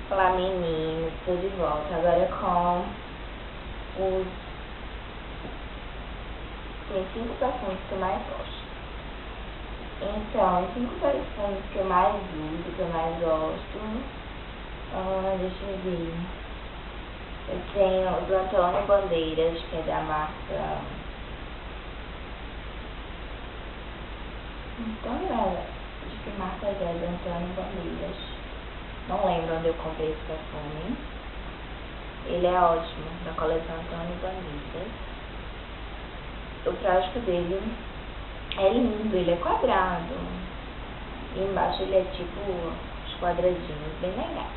Olá meninos, estou de volta agora com os 5 perfumes que eu mais gosto. Então, os 5 perfumes que eu mais uso, que eu mais gosto, deixa eu ver. Eu tenho o do Antônio Bandeiras, que é da marca... de que marca é do Antônio Bandeiras? Não lembro onde eu comprei esse perfume. Ele é ótimo, da coleção Antônio Bandeiras. O prático dele é lindo, ele é quadrado. E embaixo ele é tipo os quadradinhos bem legais.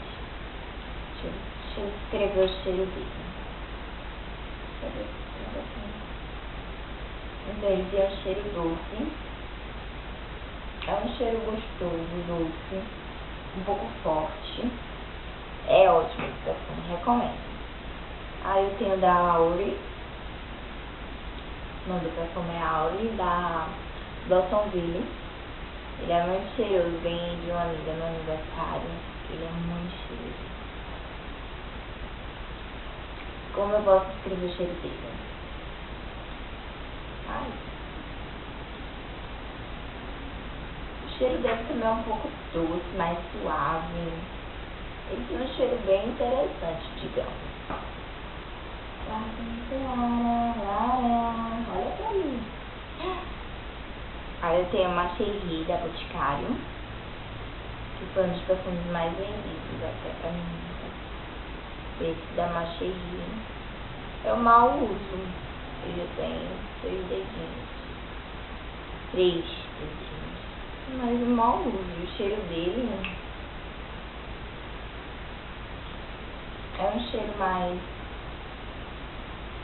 Deixa eu escrever o cheiro dele. Então ele tem um cheiro doce. É um cheiro gostoso, doce, um pouco forte. É ótimo esse perfume, recomendo. Aí eu tenho da Auri. O nome do perfume é Auri, da Blossomville. Ele é muito cheiroso, ganhei de uma amiga no aniversário. Ele é muito cheiroso. Como eu posso descrever o cheiro dele? Ai. O cheiro dele também é um pouco doce, mais suave. Ele tem um cheiro bem interessante, digamos. Olha pra mim. Aí eu tenho a Macherie da Boticário, que foi um dos perfumes mais vendidos até pra mim. Esse da Macherie eu mal uso. Ele tem 3 dedinhos. 3 dedinhos. Mas eu mal uso. O cheiro dele é um cheiro mais...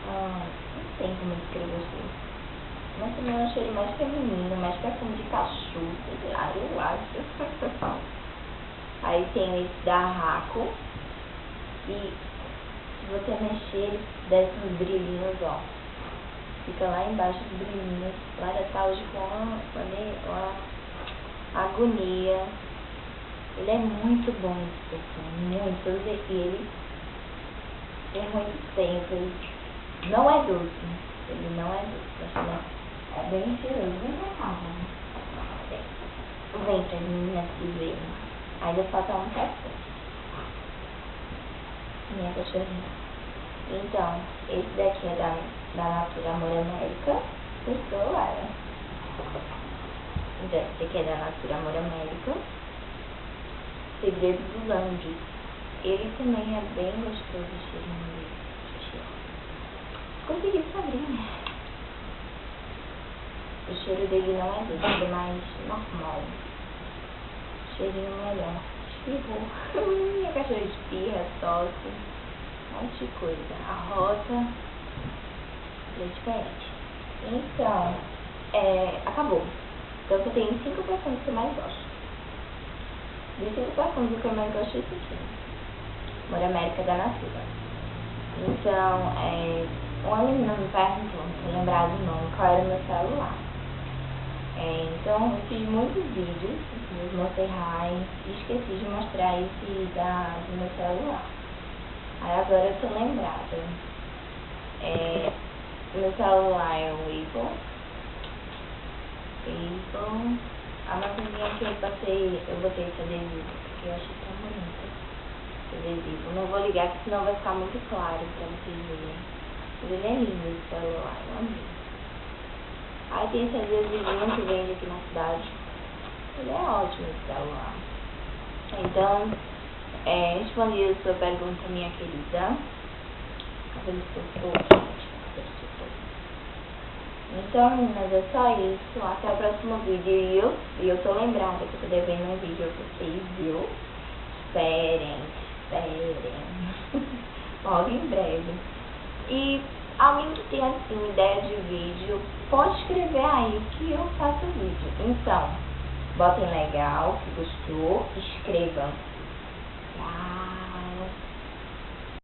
não sei como descrever o cheiro. Mas também é um cheiro mais feminino, mais perfume de cachorro, sei lá, eu acho. Aí tem esse da Raco. E se você mexer, ele desce uns brilhinhos, ó. Fica lá embaixo os brilhinhos. Lá da tal de uma agonia. Ele é muito bom esse perfume, muito. Eu usei ele tem muito tempo. Ele não é doce. Ele não é doce. Mas é bem cheiroso. Vem pra cá, vem pra mim aqui ver. Ainda falta um perfume. Minha cachorrinha. Então, esse daqui é da Natura Amor América. Gostou, Lara? Então, esse aqui é da Natura Amor América. Segredo dos Anjos. Ele também é bem gostoso, o cheirinho dele. Consegui abrir. O cheiro dele não é doce, ele é mais normal. Cheirinho melhor. Espirrou. Minha cachorra espirra, tosse. Um monte de coisa. A rota é diferente. Então, acabou. Então eu tenho 5 perfumes que eu mais gosto. Dos 5 perfumes o que eu mais gosto é esse aqui. Amor América da Natura. Então, uma menina me perguntou, não tô lembrada do nome, qual era o meu celular. Então, eu fiz muitos vídeos, mostrei Rai, e esqueci de mostrar esse do meu celular. Aí agora eu tô lembrada. Meu celular é o Apple. A maquininha que eu botei esse adesivo, porque eu achei tão bonito esse adesivo. Não vou ligar, porque senão vai ficar muito claro pra vocês verem. Mas ele é lindo esse celular, eu amei. Aí tem esse adesivinho que vende aqui na cidade. Ele é ótimo esse celular. Então, respondi a sua pergunta, minha querida. Então, meninas, é só isso. Até o próximo vídeo. E eu tô lembrada que eu tô devendo um vídeo a vocês, viu? Esperem. Logo em breve. E alguém que tem assim ideia de vídeo, pode escrever aí que eu faço o vídeo. Então, botem legal, que gostou, escrevam.